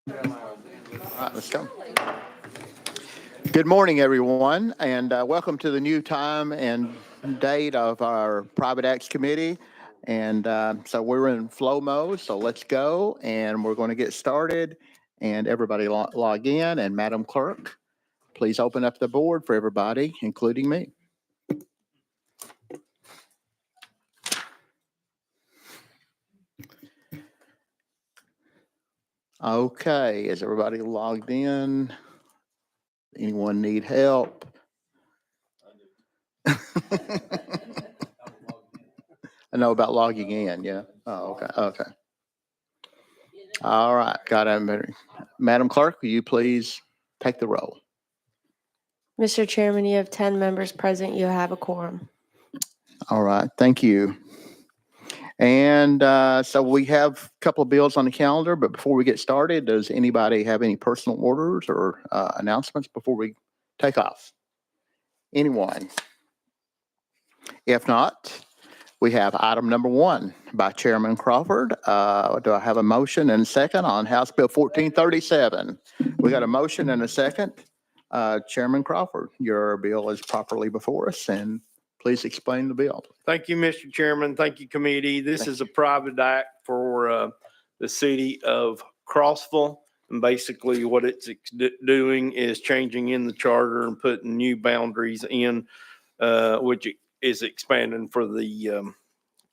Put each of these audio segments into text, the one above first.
All right, let's go. Good morning, everyone, and welcome to the new time and date of our Private Acts Committee. And so we're in flow mode, so let's go, and we're going to get started. And everybody log in, and Madam Clerk, please open up the board for everybody, including me. Okay, is everybody logged in? Anyone need help? I know about logging in, yeah. Oh, okay, okay. All right, got it. Madam Clerk, will you please take the roll? Mr. Chairman, you have 10 members present. You have a quorum. All right, thank you. And so we have a couple of bills on the calendar, but before we get started, does anybody have any personal orders or announcements before we take off? Anyone? If not, we have item number 1 by Chairman Crawford. Do I have a motion and a second on House Bill 1437? We got a motion and a second. Chairman Crawford, your bill is properly before us, and please explain the bill. Thank you, Mr. Chairman. Thank you, committee. This is a private act for the city of Crossville. And basically what it's doing is changing in the charter and putting new boundaries in, which is expanding for the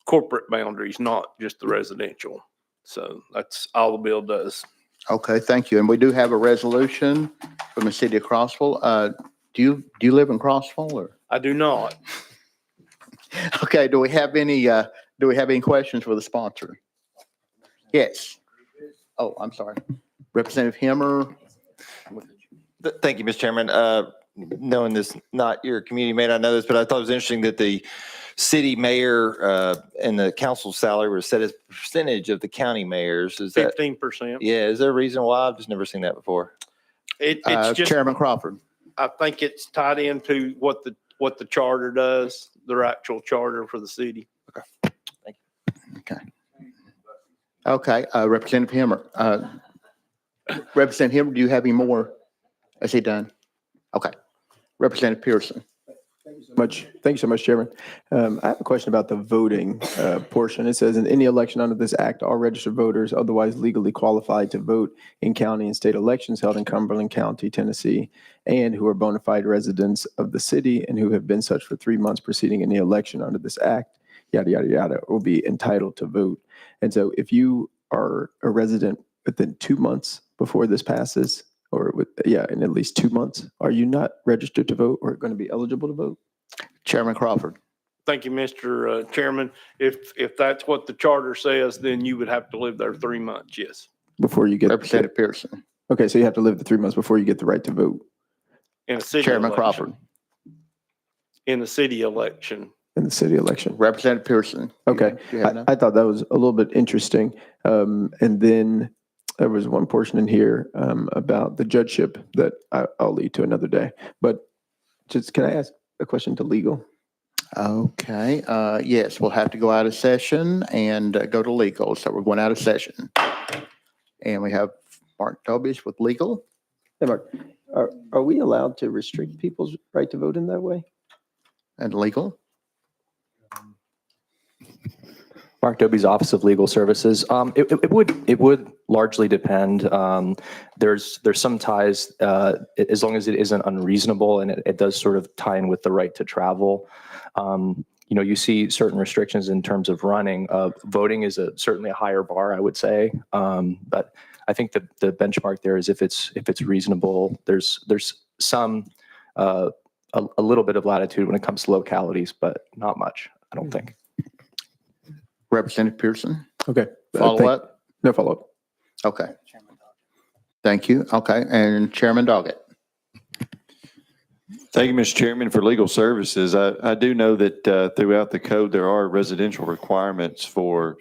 corporate boundaries, not just the residential. So that's all the bill does. Okay, thank you. And we do have a resolution from the city of Crossville. Do you live in Crossville or? I do not. Okay, do we have any questions for the sponsor? Yes. Oh, I'm sorry. Representative Hemmer. Thank you, Mr. Chairman. Knowing this, not your community may not know this, but I thought it was interesting that the city mayor and the council salary were set as a percentage of the county mayors. Is that 15%. Yeah, is there a reason why? I've just never seen that before. It's just, Chairman Crawford. I think it's tied into what the charter does, their actual charter for the city. Okay, Representative Hemmer. Representative Hemmer, do you have any more? Is he done? Okay. Representative Pearson. Thank you so much, Chairman. I have a question about the voting portion. It says in any election under this act, all registered voters otherwise legally qualified to vote in county and state elections held in Cumberland County, Tennessee, and who are bona fide residents of the city and who have been such for 3 months preceding any election under this act, yada, yada, yada, will be entitled to vote. And so if you are a resident within 2 months before this passes, or in at least 2 months, are you not registered to vote or going to be eligible to vote? Chairman Crawford. Thank you, Mr. Chairman. If that's what the charter says, then you would have to live there 3 months, yes. Before you get Representative Pearson. Okay, so you have to live the 3 months before you get the right to vote. In a city Chairman election. Crawford. In the city election. In the city election. Representative Pearson. Okay, I thought that was a little bit interesting. And then there was one portion in here about the judgeship that I'll leave to another day. But just can I ask a question to legal? Okay, yes, we'll have to go out of session and go to legal. So we're going out of session. And we have Mark Dobish with legal. Hey, Mark, are we allowed to restrict people's right to vote in that way? And legal. Mark Doby's Office of Legal Services. It would largely depend. There's some ties as long as it isn't unreasonable and it does sort of tie in with the right to travel. You see certain restrictions in terms of running. Voting is certainly a higher bar, I would say. But I think the benchmark there is if it's reasonable. There's some a little bit of latitude when it comes to localities, but not much, I don't think. Representative Pearson. Okay. Follow up? No follow up. Okay. Thank you. Okay. And Chairman Doggett. Thank you, Mr. Chairman, for legal services. I do know that throughout the code, there are residential requirements for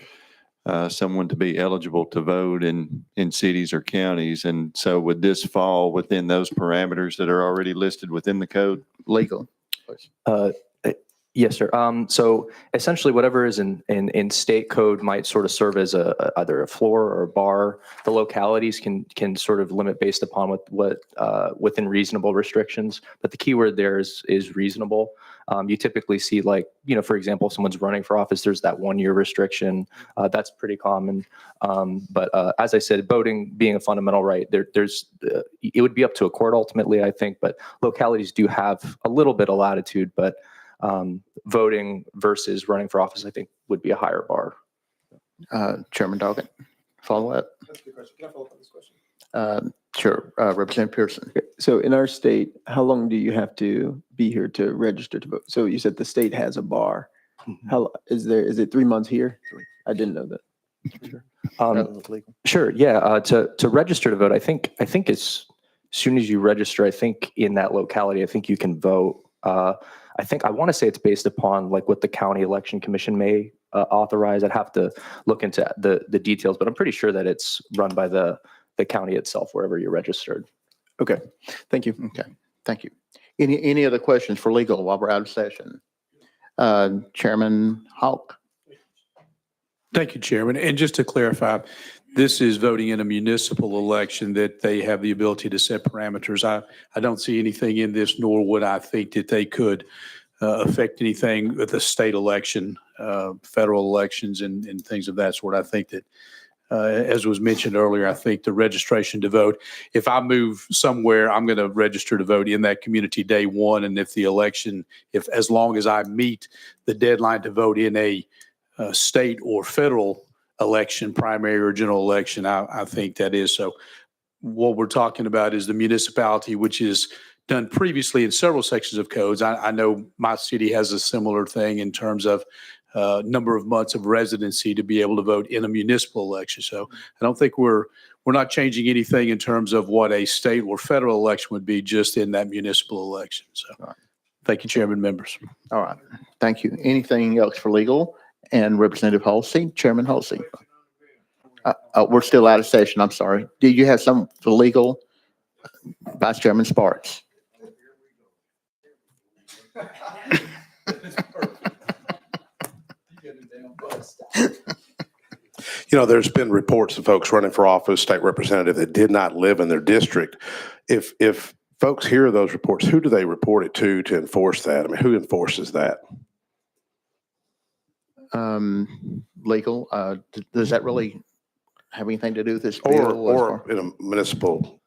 someone to be eligible to vote in cities or counties. And so would this fall within those parameters that are already listed within the code? Legal. Yes, sir. So essentially, whatever is in state code might sort of serve as either a floor or a bar. The localities can sort of limit based upon what within reasonable restrictions. But the key word there is reasonable. You typically see, like, for example, if someone's running for office, there's that 1-year restriction. That's pretty common. But as I said, voting being a fundamental right, there's it would be up to a court ultimately, I think. But localities do have a little bit of latitude, but voting versus running for office, I think, would be a higher bar. Chairman Doggett, follow up? That's a good question. Can I follow up on this question? Sure. Representative Pearson. So in our state, how long do you have to be here to register to vote? So you said the state has a bar. How is it 3 months here? I didn't know that. Sure. Yeah. To register to vote, I think as soon as you register, I think in that locality, I think you can vote. I want to say it's based upon like what the county election commission may authorize. I'd have to look into the details, but I'm pretty sure that it's run by the county itself, wherever you're registered. Okay, thank you. Okay, thank you. Any other questions for legal while we're out of session? Chairman Hawk. Thank you, Chairman. And just to clarify, this is voting in a municipal election that they have the ability to set parameters. I don't see anything in this, nor would I think that they could affect anything with the state election, federal elections, and things of that sort. I think that, as was mentioned earlier, I think the registration to vote, if I move somewhere, I'm going to register to vote in that community day one. And if the election, as long as I meet the deadline to vote in a state or federal election, primary or general election, I think that is. So what we're talking about is the municipality, which is done previously in several sections of codes. I know my city has a similar thing in terms of number of months of residency to be able to vote in a municipal election. So I don't think we're not changing anything in terms of what a state or federal election would be, just in that municipal election. So thank you, Chairman, members. All right, thank you. Anything else for legal? And Representative Halsey, Chairman Halsey. We're still out of session. I'm sorry. Did you have some for legal? Vice Chairman Sparks. There's been reports of folks running for office, state representative, that did not live in their district. If folks hear those reports, who do they report it to enforce that? I mean, who enforces that? Legal. Does that really have anything to do with this bill? Or in a municipal?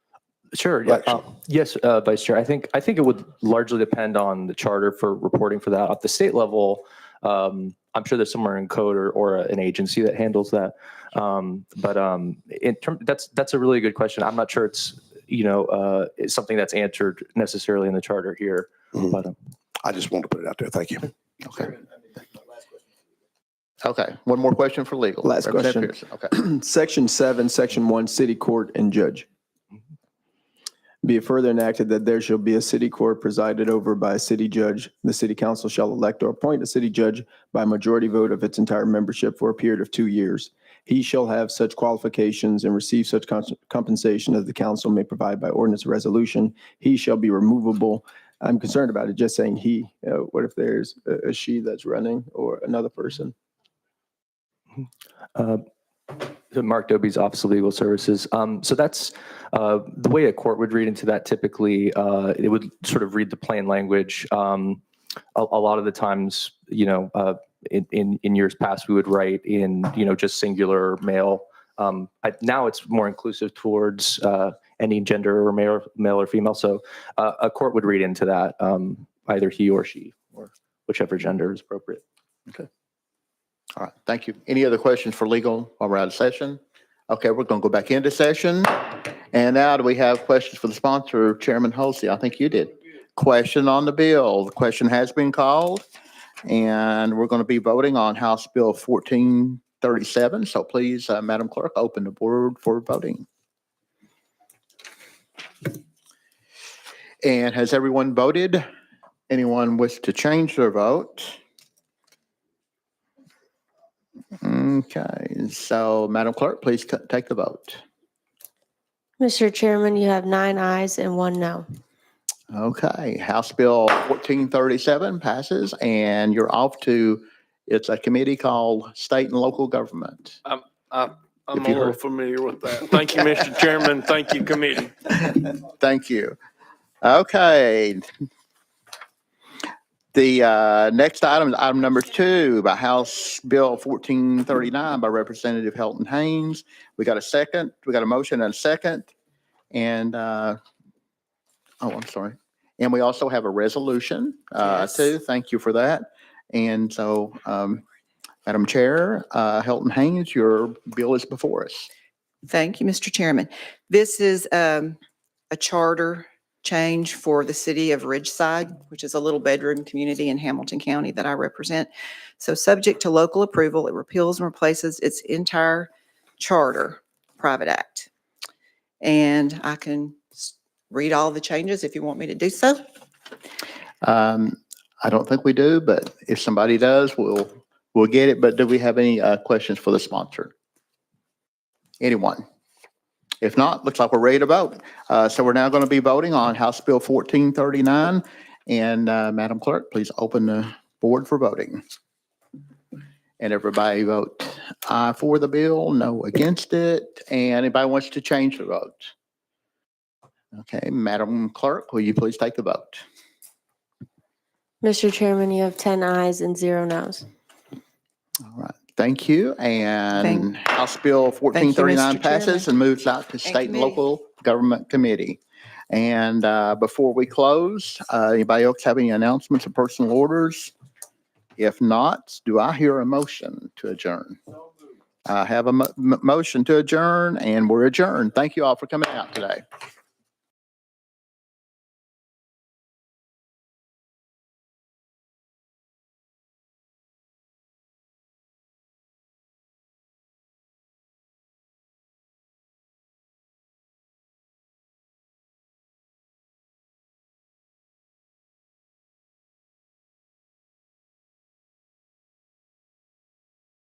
Sure. Yeah. Yes, Vice Chair. I think it would largely depend on the charter for reporting for that. At the state level, I'm sure there's somewhere in code or an agency that handles that. That's a really good question. I'm not sure it's something that's answered necessarily in the charter here. Mm-hmm. But I just want to put it out there. Thank you. Okay. Okay. One more question for legal. Last Representative question. Pearson. Okay. Section 7, Section 1, City Court and Judge. Be it further enacted that there shall be a city court presided over by a city judge. The city council shall elect or appoint a city judge by majority vote of its entire membership for a period of 2 years. He shall have such qualifications and receive such compensation as the council may provide by ordinance or resolution. He shall be removable. I'm concerned about it just saying he. What if there's a she that's running or another person? Mark Doby's Office of Legal Services. So that's the way a court would read into that. Typically, it would sort of read the plain language. A lot of the times, in years past, we would write in, just singular male. Now it's more inclusive towards any gender or male or female. So a court would read into that either he or she or whichever gender is appropriate. Okay. All right. Thank you. Any other questions for legal while we're out of session? Okay, we're going to go back into session. And now do we have questions for the sponsor, Chairman Halsey? I think you did. Question on the bill. The question has been called. And we're going to be voting on House Bill 1437. So please, Madam Clerk, open the board for voting. And has everyone voted? Anyone wish to change their vote? Okay, so Madam Clerk, please take the vote. Mr. Chairman, you have 9 ayes and 1 no. Okay, House Bill 1437 passes, and you're off to, it's a committee called State and Local Government. I'm If a you little heard- familiar with that. Thank you, Mr. Chairman. Thank you, committee. Thank you. Okay. The next item is item number 2 by House Bill 1439 by Representative Helton Haynes. We got a second. We got a motion and a second. And, oh, I'm sorry. And we also have a resolution too. Thank you for that. And so, Madam Chair, Helton Haynes, your bill is before us. Thank you, Mr. Chairman. This is a charter change for the city of Ridgeside, which is a little bedroom community in Hamilton County that I represent. So subject to local approval, it repeals and replaces its entire charter, private act. And I can read all the changes if you want me to do so. I don't think we do, but if somebody does, we'll get it. But do we have any questions for the sponsor? Anyone? If not, looks like we're ready to vote. So we're now going to be voting on House Bill 1439. And Madam Clerk, please open the board for voting. And everybody vote aye for the bill, no against it. And anybody wants to change the vote? Okay, Madam Clerk, will you please take the vote? Mr. Chairman, you have 10 ayes and 0 noes. All right, thank you. And Thank- House Bill 1439 Mr. passes Chairman. and moves out to State and committee. Local Government Committee. And before we close, anybody else have any announcements or personal orders? If not, do I hear a motion to adjourn? I have a motion to adjourn, and we're adjourned. Thank you all for coming out today.